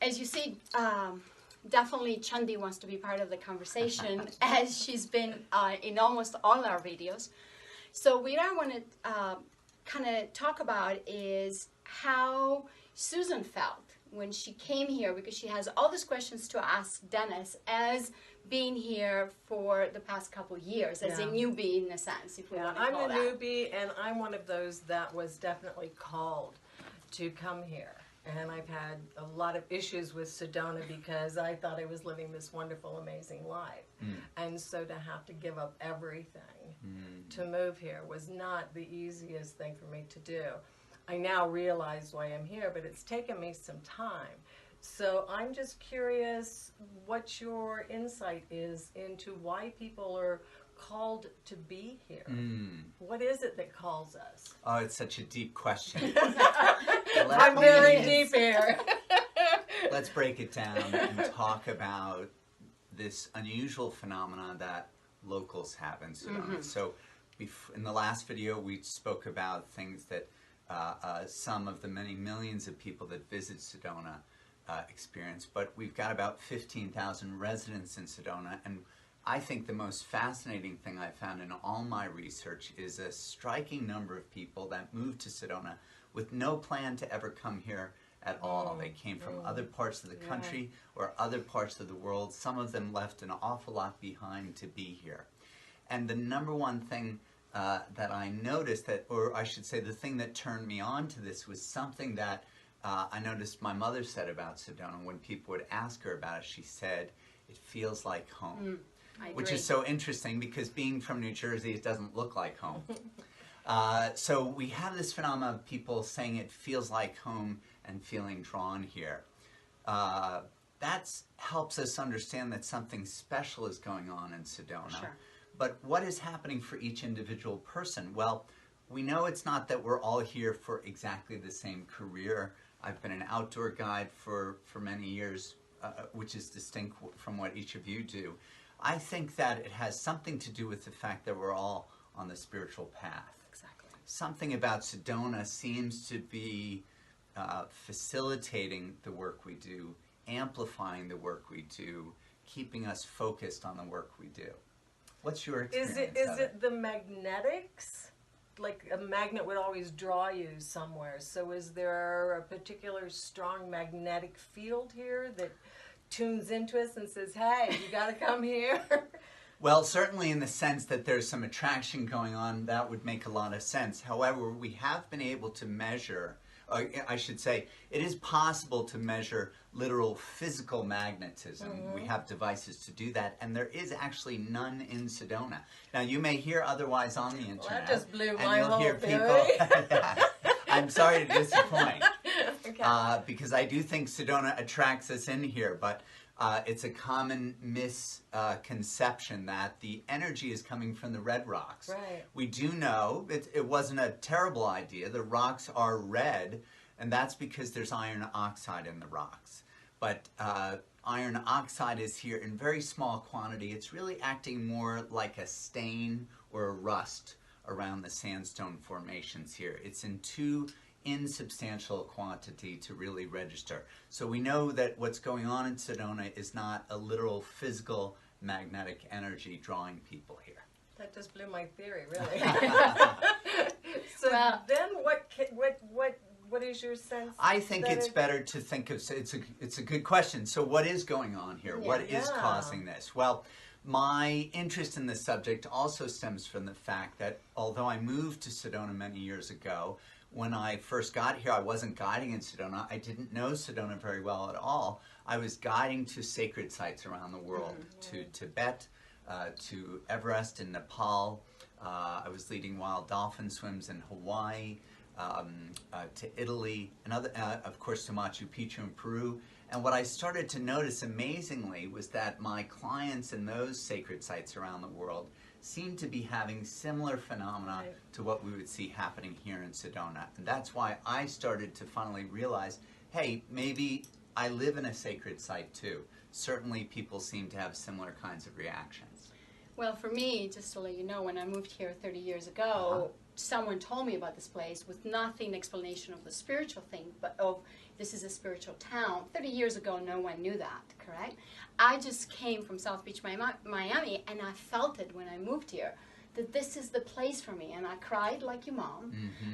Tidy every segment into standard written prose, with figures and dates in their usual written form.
as you see, definitely Chandi wants to be part of the conversation as she's been in almost all our videos. So what I want to kind of talk about is how Susan felt when she came here, because she has all these questions to ask Dennis as being here for the past couple of years, as a newbie in a sense, if we want to call I'm a that. newbie, and I'm one of those that was definitely called to come here. And I've had a lot of issues with Sedona because I thought I was living this wonderful, amazing life. And so to have to give up everything to move here was not the easiest thing for me to do. I now realize why I'm here, but it's taken me some time. So I'm just curious what your insight is into why people are called to be here. What is it that calls us? Oh, it's such a deep question. I'm very deep here. Let's break it down and talk about this unusual phenomenon that locals have in Sedona. So in the last video, we spoke about things that some of the many millions of people that visit Sedona experience, but we've got about 15,000 residents in Sedona, and I think the most fascinating thing I found in all my research is a striking number of people that moved to Sedona with no plan to ever come here at all. They came from other parts of the country or other parts of the world. Some of them left an awful lot behind to be here. And the number one thing that I noticed, or I should say the thing that turned me on to this, was something that I noticed my mother said about Sedona. When people would ask her about it, she said, it feels like home. Which is so interesting because being from New Jersey, it doesn't look like home. So we have this phenomenon of people saying it feels like home and feeling drawn here. That helps us understand that something special is going on in Sedona. Sure. But what is happening for each individual person? Well, we know it's not that we're all here for exactly the same career. I've been an outdoor guide for many years, which is distinct from what each of you do. I think that it has something to do with the fact that we're all on the spiritual path. Exactly. Something about Sedona seems to be facilitating the work we do, amplifying the work we do, keeping us focused on the work we do. What's your experience? Is it the magnetics? Like a magnet would always draw you somewhere. So is there a particular strong magnetic field here that tunes into us and says, hey, you got to come here? Well, certainly in the sense that there's some attraction going on, that would make a lot of sense. However, we have been able to measure, I should say, it is possible to measure literal physical magnetism. We have devices to do that, and there is actually none in Sedona. Now, you may hear otherwise on the internet. Well, that just blew and my you'll whole hear theory. I'm sorry to disappoint. Okay. Because I do think Sedona attracts us in here, but it's a common misconception that the energy is coming from the red rocks. Right. We do know it wasn't a terrible idea. The rocks are red, and that's because there's iron oxide in the rocks. But iron oxide is here in very small quantity. It's really acting more like a stain or a rust around the sandstone formations here. It's in too insubstantial quantity to really register. So we know that what's going on in Sedona is not a literal physical magnetic energy drawing people here. That just blew my theory, really. So Well, then what is your sense? I think it's better to think of, it's a good question. So what is going on here? What is causing this? Well, my interest in this subject also stems from the fact that although I moved to Sedona many years ago, when I first got here, I wasn't guiding in Sedona. I didn't know Sedona very well at all. I was guiding to sacred sites around the world, to Tibet, to Everest in Nepal. I was leading wild dolphin swims in Hawaii, to Italy, and of course to Machu Picchu in Peru. And what I started to notice amazingly was that my clients in those sacred sites around the world seem to be having similar phenomena to what we would see happening here in Sedona. And that's why I started to finally realize, hey, maybe I live in a sacred site too. Certainly people seem to have similar kinds of reactions. well, for me, just to let you know, when I moved here 30 years ago, someone told me about this place with nothing explanation of the spiritual thing, but of this is a spiritual town. 30 years ago, no one knew that, correct? I just came from South Beach, Miami, and I felt it when I moved here, that this is the place for me. And I cried like your mom.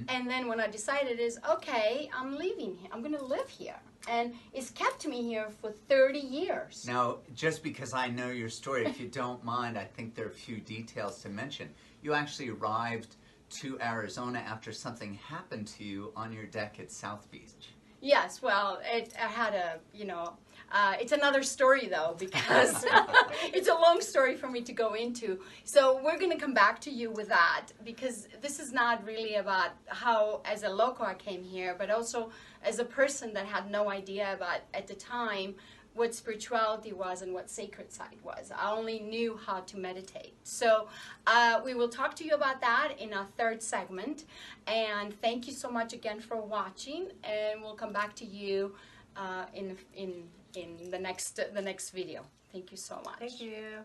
And then when I decided is, okay, I'm leaving here. I'm going to live here. And it's kept me here for 30 years. Now, just because I know your story, if you don't mind, I think there are a few details to mention. You actually arrived to Arizona after something happened to you on your deck at South Beach. Yes, well, I had a, it's another story though, because it's a long story for me to go into. So we're going to come back to you with that, because this is not really about how, as a local, I came here, but also as a person that had no idea about, at the time, what spirituality was and what sacred site was. I only knew how to meditate. So we will talk to you about that in our third segment. And thank you so much again for watching. And we'll come back to you in the next video. Thank you so much. Thank you.